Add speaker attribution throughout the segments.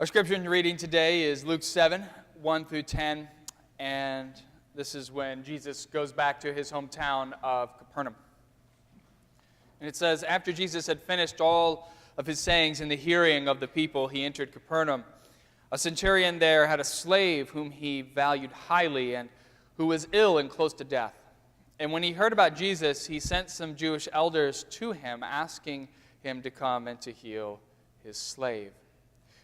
Speaker 1: Our scripture reading today is Luke 7, 1 through 10, and this is when Jesus goes back to his hometown of Capernaum. And it says, after Jesus had finished all of his sayings in the hearing of the people, he entered Capernaum. A centurion there had a slave whom he valued highly and who was ill and close to death. And when he heard about Jesus, he sent some Jewish elders to him, asking him to come and to heal his slave.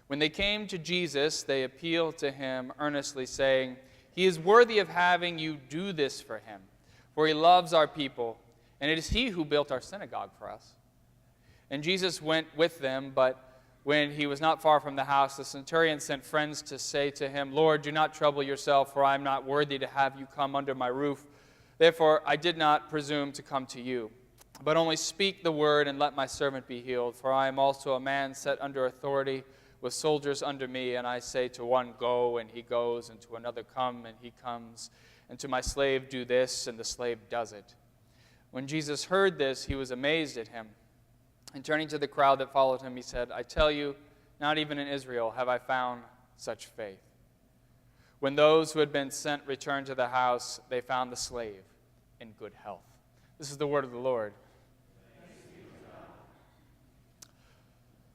Speaker 1: When they came to Jesus, they appealed to him earnestly, saying, "He is worthy of having you do this for him, for he loves our people, and it is he who built our synagogue for us." And Jesus went with them, but when he was not far from the house, the centurion sent friends to say to him, "Lord, do not trouble yourself, for I am not worthy to have you come under my roof. Therefore I did not presume to come to you. But only speak the word and let my servant be healed, for I am also a man set under authority, with soldiers under me, and I say to one, 'Go,' and he goes, and to another, 'Come,' and he comes, and to my slave, 'Do this,' and the slave does it." When Jesus heard this, he was amazed at him. And turning to the crowd that followed him, he said, "I tell you, not even in Israel have I found such faith." When those who had been sent returned to the house, they found the slave in good health. This is the word of the Lord.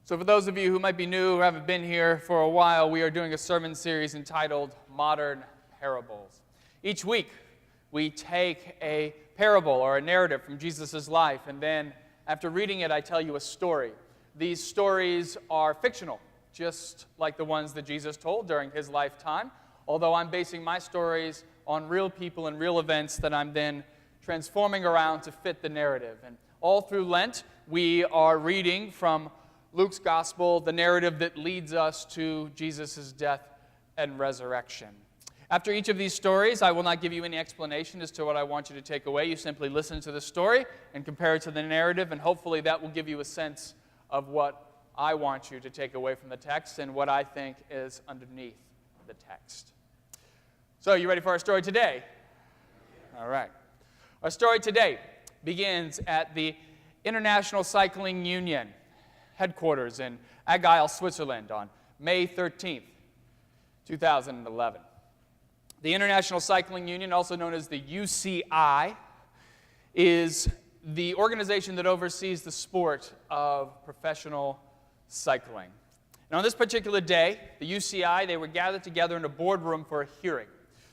Speaker 1: So for those of you who might be new or haven't been here for a while, we are doing a sermon series entitled Modern Parables. Each week, we take a parable or a narrative from Jesus' life, and then after reading it, I tell you a story. These stories are fictional, just like the ones that Jesus told during his lifetime, although I'm basing my stories on real people and real events that I'm then transforming around to fit the narrative. And all through Lent, we are reading from Luke's gospel, the narrative that leads us to Jesus' death and resurrection. After each of these stories, I will not give you any explanation as to what I want you to take away. You simply listen to the story and compare it to the narrative, and hopefully that will give you a sense of what I want you to take away from the text and what I think is underneath the text. So, you ready for our story today? All right. Our story today begins at the International Cycling Union headquarters in Agile, Switzerland on May 13th, 2011. The International Cycling Union, also known as the UCI, is the organization that oversees the sport of professional cycling. And on this particular day, the UCI, they were gathered together in a boardroom for a hearing.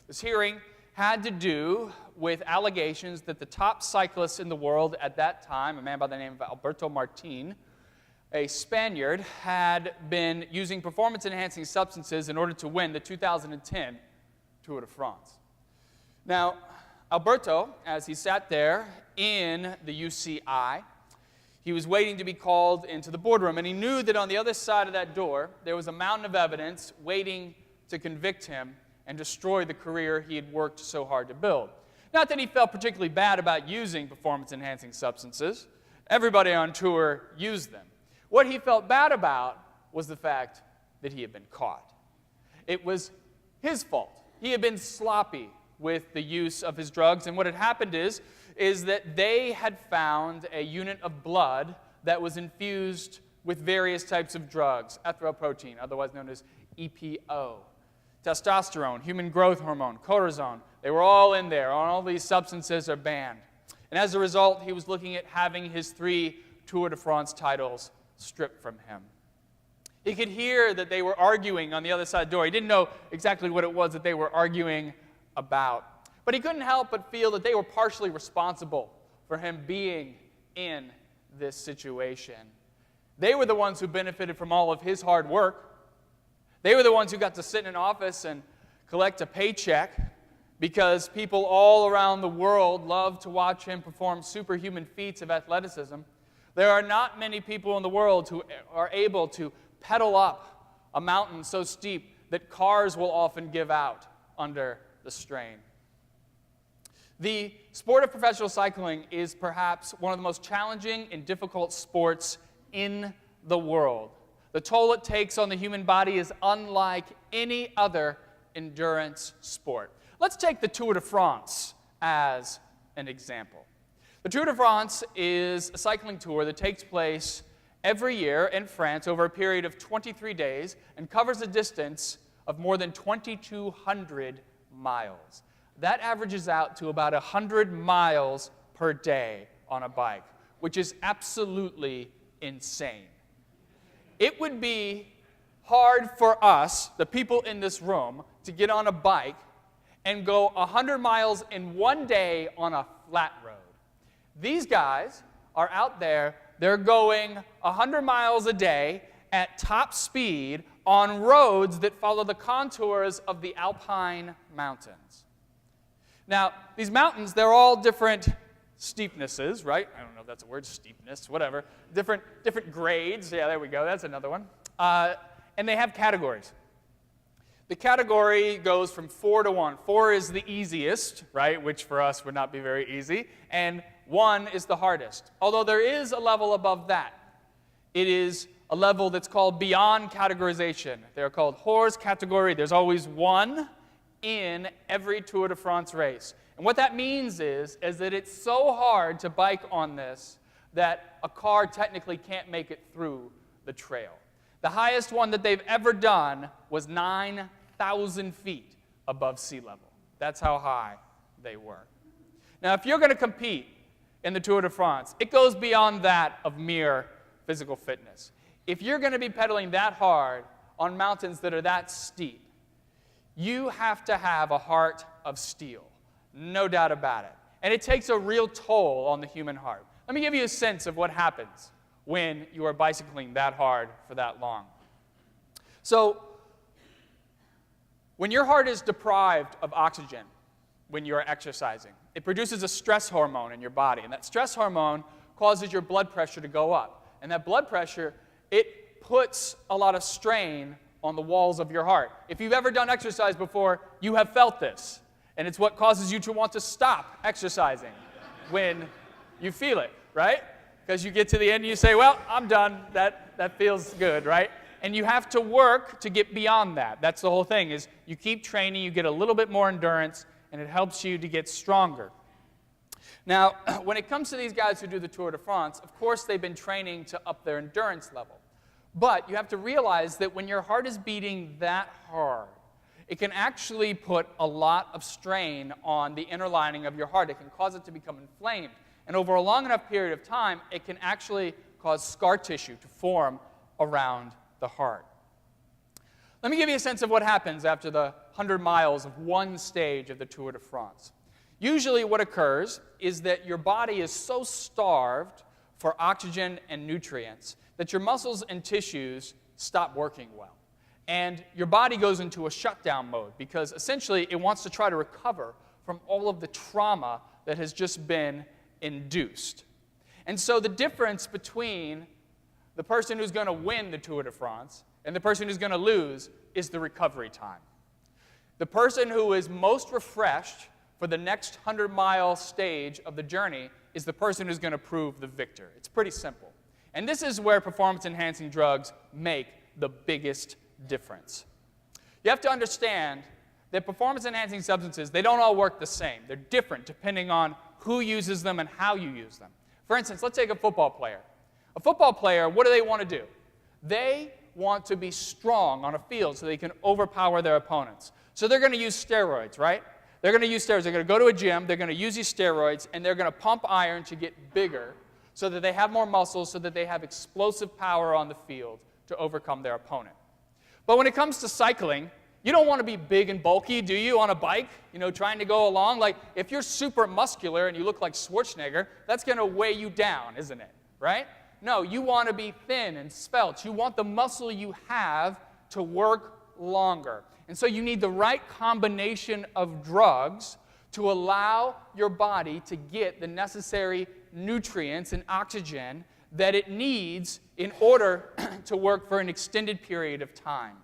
Speaker 1: This hearing had to do with allegations that the top cyclist in the world at that time, a man by the name of Alberto Martin, a Spaniard, had been using performance-enhancing substances in order to win the 2010 Tour de France. Now, Alberto, as he sat there in the UCI, he was waiting to be called into the boardroom, and he knew that on the other side of that door, there was a mountain of evidence waiting to convict him and destroy the career he had worked so hard to build. Not that he felt particularly bad about using performance-enhancing substances. Everybody on tour used them. What he felt bad about was the fact that he had been caught. It was his fault. He had been sloppy with the use of his drugs, and what had happened is that they had found a unit of blood that was infused with various types of drugs, erythropoietin, otherwise known as EPO, testosterone, human growth hormone, cortisone. They were all in there. All these substances are banned. And as a result, he was looking at having his 3 Tour de France titles stripped from him. He could hear that they were arguing on the other side of the door. He didn't know exactly what it was that they were arguing about. But he couldn't help but feel that they were partially responsible for him being in this situation. They were the ones who benefited from all of his hard work. They were the ones who got to sit in an office and collect a paycheck because people all around the world love to watch him perform superhuman feats of athleticism. There are not many people in the world who are able to pedal up a mountain so steep that cars will often give out under the strain. The sport of professional cycling is perhaps one of the most challenging and difficult sports in the world. The toll it takes on the human body is unlike any other endurance sport. Let's take the Tour de France as an example. The Tour de France is a cycling tour that takes place every year in France over a period of 23 days and covers a distance of more than 2,200 miles. That averages out to about 100 miles per day on a bike, which is absolutely insane. It would be hard for us, the people in this room, to get on a bike and go 100 miles in one day on a flat road. These guys are out there, they're going 100 miles a day at top speed on roads that follow the contours of the Alpine mountains. Now, these mountains, they're all different steepnesses, right? I don't know if that's a word, steepness, whatever. Different grades. Yeah, there we go. That's another one. And they have categories. The category goes from 4 to 1. 4 is the easiest, right, which for us would not be very easy, and 1 is the hardest. Although there is a level above that. It is a level that's called beyond categorization. They're called hors category. There's always 1 in every Tour de France race. And what that means is that it's so hard to bike on this that a car technically can't make it through the trail. The highest one that they've ever done was 9,000 feet above sea level. That's how high they were. Now, if you're going to compete in the Tour de France, it goes beyond that of mere physical fitness. If you're going to be pedaling that hard on mountains that are that steep, you have to have a heart of steel. No doubt about it. And it takes a real toll on the human heart. Let me give you a sense of what happens when you are bicycling that hard for that long. So, when your heart is deprived of oxygen when you are exercising, it produces a stress hormone in your body. And that stress hormone causes your blood pressure to go up. And that blood pressure, it puts a lot of strain on the walls of your heart. If you've ever done exercise before, you have felt this. And it's what causes you to want to stop exercising when you feel it, right? Because you get to the end and you say, well, I'm done. That feels good, right? And you have to work to get beyond that. That's the whole thing, is you keep training, you get a little bit more endurance, and it helps you to get stronger. Now, when it comes to these guys who do the Tour de France, of course they've been training to up their endurance level. But you have to realize that when your heart is beating that hard, it can actually put a lot of strain on the inner lining of your heart. It can cause it to become inflamed. And over a long enough period of time, it can actually cause scar tissue to form around the heart. Let me give you a sense of what happens after the 100 miles of one stage of the Tour de France. Usually what occurs is that your body is so starved for oxygen and nutrients that your muscles and tissues stop working well. And your body goes into a shutdown mode because essentially it wants to try to recover from all of the trauma that has just been induced. And so the difference between the person who's going to win the Tour de France and the person who's going to lose is the recovery time. The person who is most refreshed for the next 100-mile stage of the journey is the person who's going to prove the victor. It's pretty simple. And this is where performance-enhancing drugs make the biggest difference. You have to understand that performance-enhancing substances, they don't all work the same. They're different depending on who uses them and how you use them. For instance, let's take a football player. A football player, what do they want to do? They want to be strong on a field so they can overpower their opponents. So they're going to use steroids, right? They're going to use steroids. They're going to go to a gym, they're going to use these steroids, and they're going to pump iron to get bigger so that they have more muscles, so that they have explosive power on the field to overcome their opponent. But when it comes to cycling, you don't want to be big and bulky, do you, on a bike, trying to go along? Like, if you're super muscular and you look like Schwarzenegger, that's going to weigh you down, isn't it, right? No, you want to be thin and svelte. You want the muscle you have to work longer. And so you need the right combination of drugs to allow your body to get the necessary nutrients and oxygen that it needs in order to work for an extended period of time.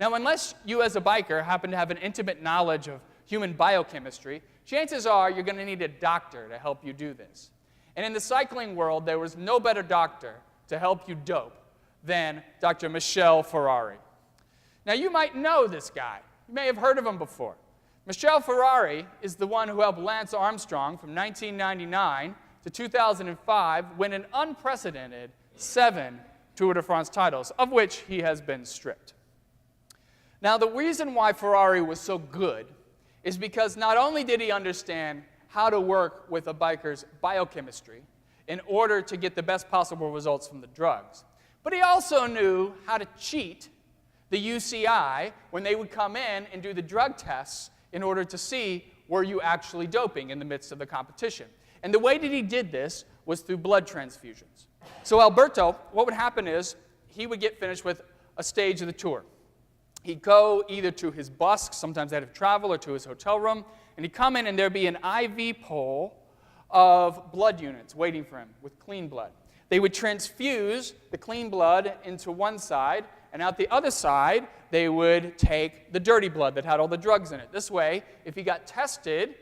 Speaker 1: Now, unless you as a biker happen to have an intimate knowledge of human biochemistry, chances are you're going to need a doctor to help you do this. And in the cycling world, there was no better doctor to help you dope than Dr. Michel Ferrari. Now, you might know this guy. You may have heard of him before. Michel Ferrari is the one who helped Lance Armstrong from 1999 to 2005 win an unprecedented 7 Tour de France titles, of which he has been stripped. Now, the reason why Ferrari was so good is because not only did he understand how to work with a biker's biochemistry in order to get the best possible results from the drugs, but he also knew how to cheat the UCI when they would come in and do the drug tests in order to see, were you actually doping in the midst of the competition. And the way that he did this was through blood transfusions. So Alberto, what would happen is he would get finished with a stage of the tour. He'd go either to his bus, sometimes they had to travel, or to his hotel room, and he'd come in and there'd be an IV pole of blood units waiting for him with clean blood. They would transfuse the clean blood into one side, and out the other side, they would take the dirty blood that had all the drugs in it. This way, if he got tested,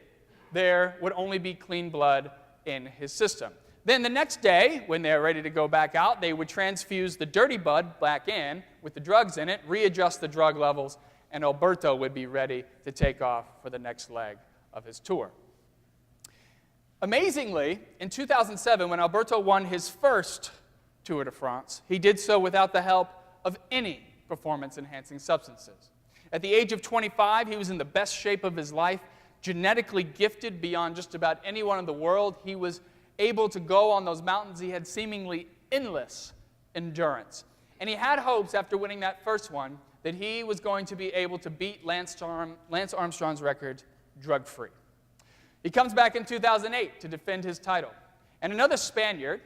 Speaker 1: there would only be clean blood in his system. Then the next day, when they're ready to go back out, they would transfuse the dirty blood back in with the drugs in it, readjust the drug levels, and Alberto would be ready to take off for the next leg of his tour. Amazingly, in 2007, when Alberto won his first Tour de France, he did so without the help of any performance-enhancing substances. At the age of 25, he was in the best shape of his life, genetically gifted beyond just about anyone in the world. He was able to go on those mountains. He had seemingly endless endurance. And he had hopes after winning that first one that he was going to be able to beat Lance Armstrong's record drug-free. He comes back in 2008 to defend his title. And another Spaniard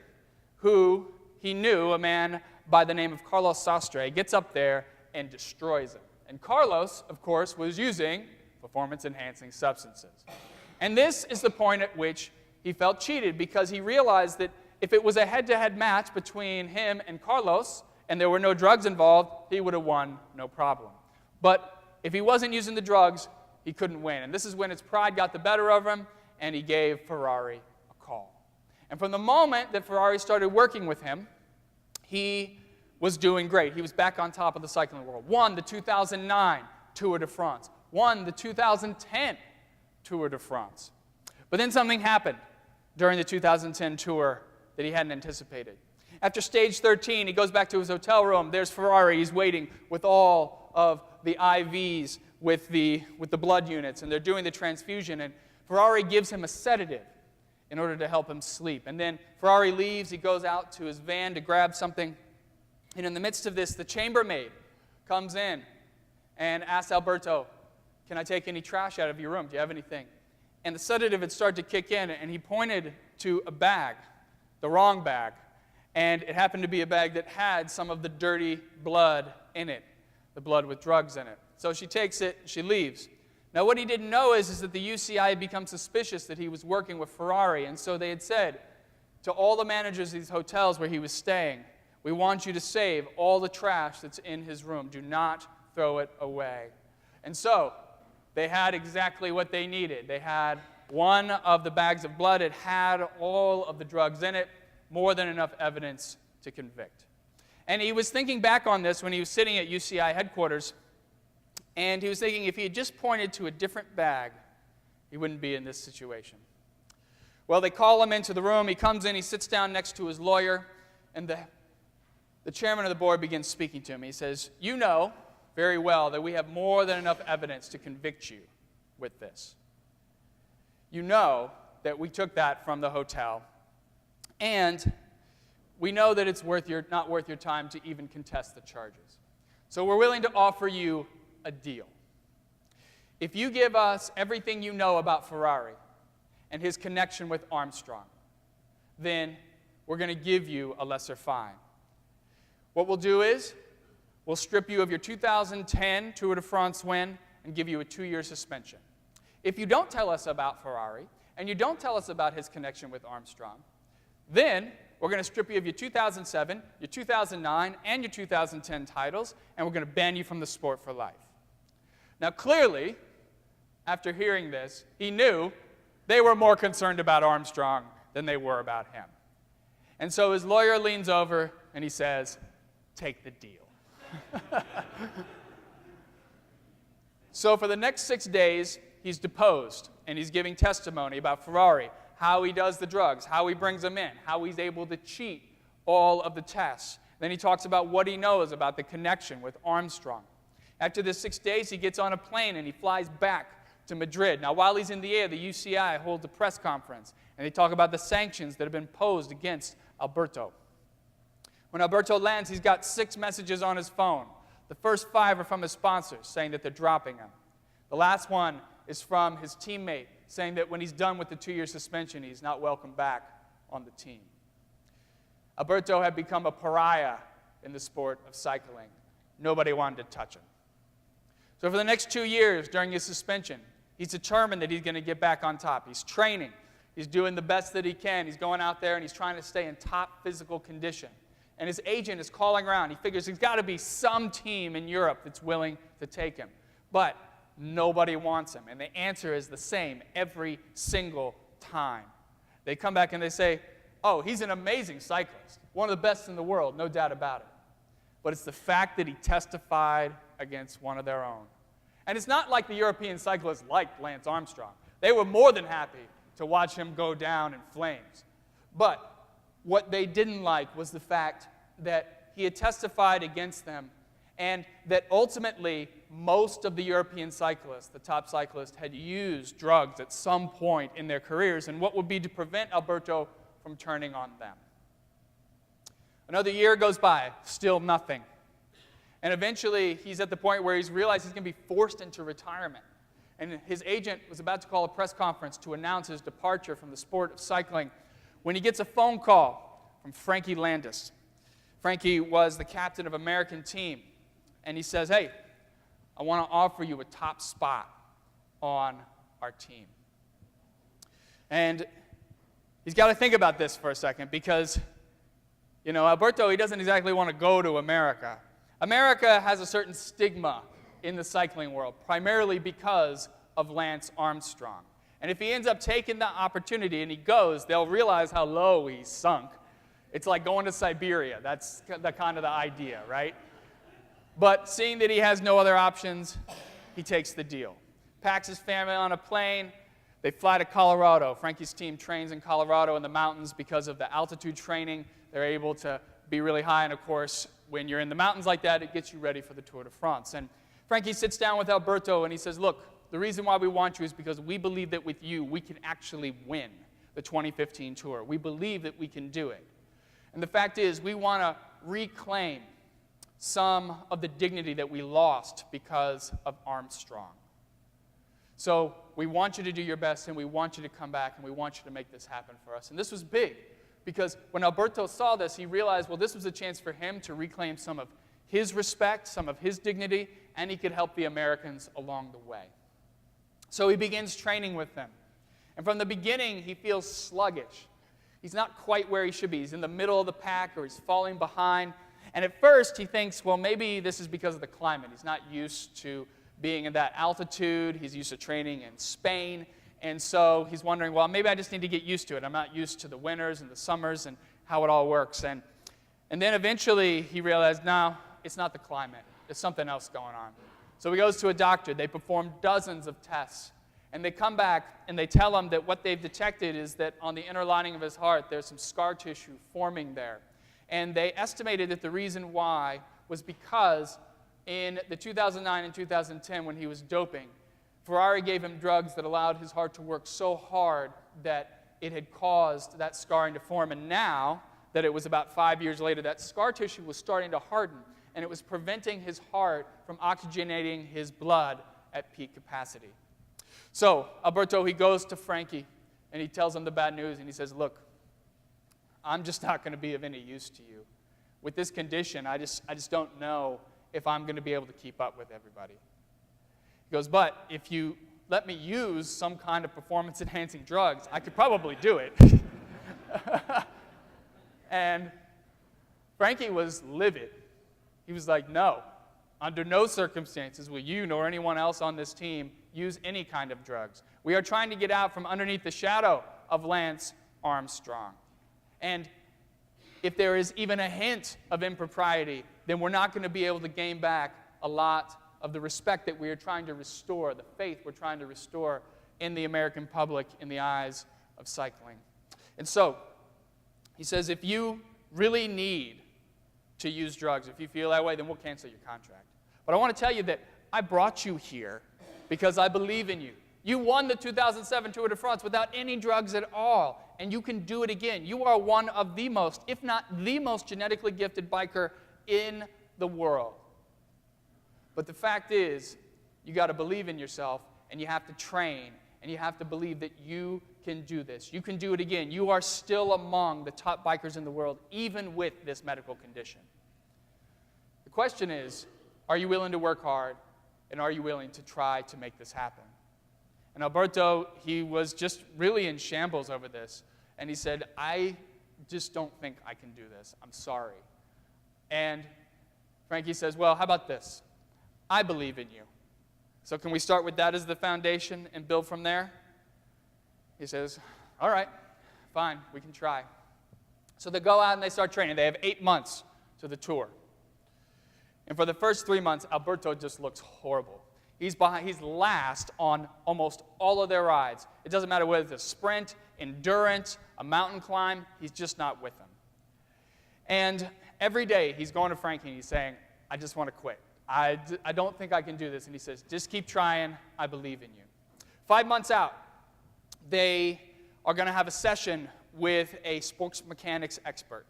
Speaker 1: who he knew, a man by the name of Carlos Sastre, gets up there and destroys him. And Carlos, of course, was using performance-enhancing substances. And this is the point at which he felt cheated, because he realized that if it was a head-to-head match between him and Carlos and there were no drugs involved, he would have won no problem. But if he wasn't using the drugs, he couldn't win. And this is when his pride got the better of him, and he gave Ferrari a call. And from the moment that Ferrari started working with him, he was doing great. He was back on top of the cycling world. Won the 2009 Tour de France. Won the 2010 Tour de France. But then something happened during the 2010 tour that he hadn't anticipated. After stage 13, he goes back to his hotel room. There's Ferrari. He's waiting with all of the IVs, with the blood units, and they're doing the transfusion. And Ferrari gives him a sedative in order to help him sleep. And then Ferrari leaves. He goes out to his van to grab something. And in the midst of this, the chambermaid comes in and asks Alberto, "Can I take any trash out of your room? Do you have anything?" And the sedative had started to kick in, and he pointed to a bag, the wrong bag. And it happened to be a bag that had some of the dirty blood in it, the blood with drugs in it. So she takes it, she leaves. Now, what he didn't know is that the UCI had become suspicious that he was working with Ferrari, and so they had said to all the managers of these hotels where he was staying, "We want you to save all the trash that's in his room. Do not throw it away." And so they had exactly what they needed. They had one of the bags of blood. It had all of the drugs in it, more than enough evidence to convict. And he was thinking back on this when he was sitting at UCI headquarters, and he was thinking if he had just pointed to a different bag, he wouldn't be in this situation. Well, they call him into the room. He comes in, he sits down next to his lawyer, and the chairman of the board begins speaking to him. He says, "You know very well that we have more than enough evidence to convict you with this. You know that we took that from the hotel, and we know that it's not worth your time to even contest the charges. So we're willing to offer you a deal. If you give us everything you know about Ferrari and his connection with Armstrong, then we're going to give you a lesser fine. What we'll do is we'll strip you of your 2010 Tour de France win and give you a 2-year suspension. If you don't tell us about Ferrari and you don't tell us about his connection with Armstrong, then we're going to strip you of your 2007, your 2009, and your 2010 titles, and we're going to ban you from the sport for life." Now, clearly, after hearing this, he knew they were more concerned about Armstrong than they were about him. And so his lawyer leans over and he says, "Take the deal." So for the next 6 days, he's deposed, and he's giving testimony about Ferrari, how he does the drugs, how he brings them in, how he's able to cheat all of the tests. Then he talks about what he knows about the connection with Armstrong. After the 6 days, he gets on a plane and he flies back to Madrid. Now, while he's in the air, the UCI holds a press conference, and they talk about the sanctions that have been posed against Alberto. When Alberto lands, he's got 6 messages on his phone. The first 5 are from his sponsors, saying that they're dropping him. The last one is from his teammate, saying that when he's done with the 2-year suspension, he's not welcome back on the team. Alberto had become a pariah in the sport of cycling. Nobody wanted to touch him. So for the next 2 years during his suspension, he's determined that he's going to get back on top. He's training. He's doing the best that he can. He's going out there and he's trying to stay in top physical condition. And his agent is calling around. He figures there's got to be some team in Europe that's willing to take him. But nobody wants him. And the answer is the same every single time. They come back and they say, oh, he's an amazing cyclist. One of the best in the world, no doubt about it. But it's the fact that he testified against one of their own. And it's not like the European cyclists liked Lance Armstrong. They were more than happy to watch him go down in flames. But what they didn't like was the fact that he had testified against them, and that ultimately most of the European cyclists, the top cyclists, had used drugs at some point in their careers, and what would be to prevent Alberto from turning on them. Another year goes by, still nothing. And eventually he's at the point where he's realized he's going to be forced into retirement. And his agent was about to call a press conference to announce his departure from the sport of cycling when he gets a phone call from Frankie Landis. Frankie was the captain of an American team, and he says, hey, I want to offer you a top spot on our team. And he's got to think about this for a second because, you know, Alberto, he doesn't exactly want to go to America. America has a certain stigma in the cycling world, primarily because of Lance Armstrong. And if he ends up taking the opportunity and he goes, they'll realize how low he's sunk. It's like going to Siberia. That's the kind of the idea, right? But seeing that he has no other options, he takes the deal. Packs his family on a plane. They fly to Colorado. Frankie's team trains in Colorado in the mountains because of the altitude training. They're able to be really high, and of course, when you're in the mountains like that, it gets you ready for the Tour de France. And Frankie sits down with Alberto and he says, look, the reason why we want you is because we believe that with you, we can actually win the 2015 Tour. We believe that we can do it. And the fact is, we want to reclaim some of the dignity that we lost because of Armstrong. So we want you to do your best, and we want you to come back, and we want you to make this happen for us. And this was big, because when Alberto saw this, he realized, well, this was a chance for him to reclaim some of his respect, some of his dignity, and he could help the Americans along the way. So he begins training with them. And from the beginning, he feels sluggish. He's not quite where he should be. He's in the middle of the pack, or he's falling behind. And at first, he thinks, well, maybe this is because of the climate. He's not used to being in that altitude. He's used to training in Spain. And so he's wondering, well, maybe I just need to get used to it. I'm not used to the winters and the summers and how it all works. And then eventually, he realized, no, it's not the climate. There's something else going on. So he goes to a doctor. They perform dozens of tests. And they come back and they tell him that what they've detected is that on the inner lining of his heart, there's some scar tissue forming there. And they estimated that the reason why was because in the 2009 and 2010, when he was doping, Ferrari gave him drugs that allowed his heart to work so hard that it had caused that scarring to form. And now that it was about 5 years later, that scar tissue was starting to harden, and it was preventing his heart from oxygenating his blood at peak capacity. So Alberto, he goes to Frankie, and he tells him the bad news, and he says, look, I'm just not going to be of any use to you. With this condition, I just don't know if I'm going to be able to keep up with everybody. He goes, but if you let me use some kind of performance-enhancing drugs, I could probably do it. And Frankie was livid. He was like, no, under no circumstances will you nor anyone else on this team use any kind of drugs. We are trying to get out from underneath the shadow of Lance Armstrong. And if there is even a hint of impropriety, then we're not going to be able to gain back a lot of the respect that we are trying to restore, the faith we're trying to restore in the American public in the eyes of cycling. And so, he says, if you really need to use drugs. If you feel that way, then we'll cancel your contract. But I want to tell you that I brought you here because I believe in you. You won the 2007 Tour de France without any drugs at all, and you can do it again. You are one of the most, if not the most genetically gifted biker in the world. But the fact is, you got to believe in yourself, and you have to train, and you have to believe that you can do this. You can do it again. You are still among the top bikers in the world, even with this medical condition. The question is, are you willing to work hard, and are you willing to try to make this happen? And Alberto, he was just really in shambles over this. And he said, I just don't think I can do this. I'm sorry. And Frankie says, well, how about this? I believe in you. So can we start with that as the foundation and build from there? He says, all right, fine, we can try. So they go out and they start training. They have 8 months to the tour. And for the first 3 months, Alberto just looks horrible. He's last on almost all of their rides. It doesn't matter whether it's a sprint, endurance, a mountain climb, he's just not with them. And every day he's going to Frankie and he's saying, I just want to quit. I don't think I can do this. And he says, just keep trying, I believe in you. 5 months out, they are going to have a session with a sports mechanics expert.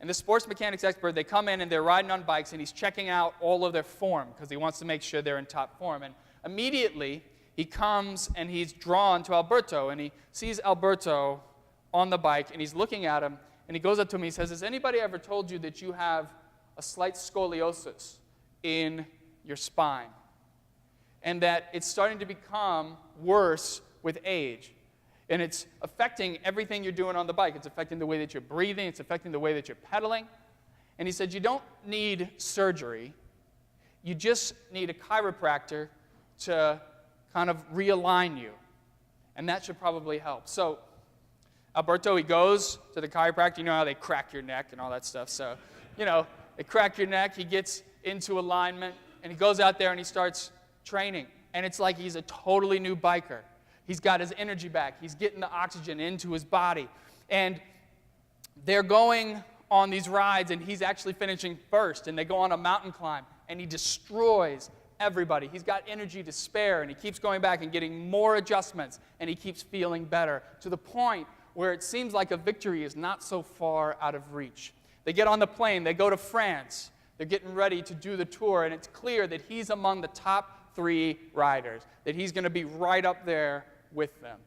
Speaker 1: And the sports mechanics expert, they come in and they're riding on bikes, and he's checking out all of their form because he wants to make sure they're in top form. And immediately, he comes and he's drawn to Alberto, and he sees Alberto on the bike, and he's looking at him, and he goes up to him and he says, has anybody ever told you that you have a slight scoliosis in your spine? And that it's starting to become worse with age. And it's affecting everything you're doing on the bike. It's affecting the way that you're breathing. It's affecting the way that you're pedaling. And he said, you don't need surgery. You just need a chiropractor to kind of realign you. And that should probably help. So Alberto, he goes to the chiropractor. You know how they crack your neck and all that stuff. So, they crack your neck. He gets into alignment. And he goes out there and he starts training. And it's like he's a totally new biker. He's got his energy back. He's getting the oxygen into his body. And they're going on these rides, and he's actually finishing first. And they go on a mountain climb, and he destroys everybody. He's got energy to spare, and he keeps going back and getting more adjustments, and he keeps feeling better to the point where it seems like a victory is not so far out of reach. They get on the plane. They go to France. They're getting ready to do the tour, and it's clear that he's among the top 3 riders, that he's going to be right up there with them.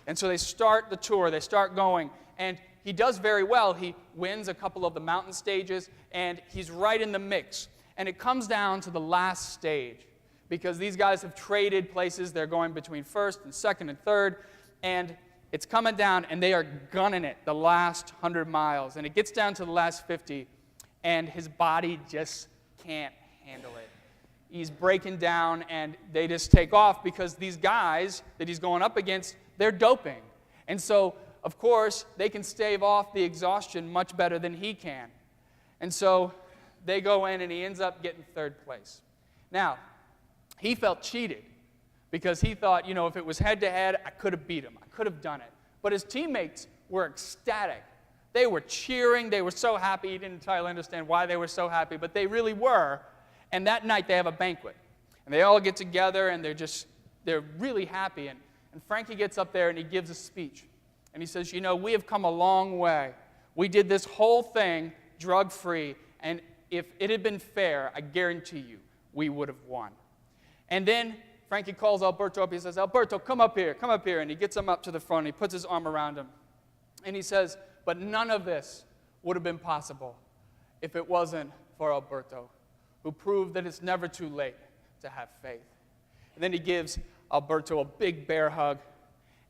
Speaker 1: And so they start the tour, they start going, and he does very well. He wins a couple of the mountain stages, and he's right in the mix. And it comes down to the last stage, because these guys have traded places. They're going between first and second and third, and it's coming down, and they are gunning it the last 100 miles. And it gets down to the last 50, and his body just can't handle it. He's breaking down, and they just take off because these guys that he's going up against, they're doping. And so, of course, they can stave off the exhaustion much better than he can. And so they go in, and he ends up getting 3rd place. Now, he felt cheated because he thought, if it was head-to-head, I could have beat him. I could have done it. But his teammates were ecstatic. They were cheering. They were so happy. He didn't entirely understand why they were so happy, but they really were. And that night, they have a banquet. And they all get together, and they're really happy. And Frankie gets up there, and he gives a speech. And he says, we have come a long way. We did this whole thing drug-free. And if it had been fair, I guarantee you, we would have won. And then Frankie calls Alberto up. He says, Alberto, come up here. And he gets him up to the front. And he puts his arm around him. And he says, but none of this would have been possible if it wasn't for Alberto, who proved that it's never too late to have faith. And then he gives Alberto a big bear hug.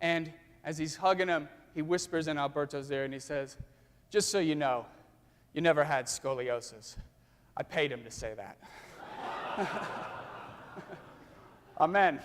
Speaker 1: And as he's hugging him, he whispers in Alberto's ear, and he says, just so you know, you never had scoliosis. I paid him to say that. Amen.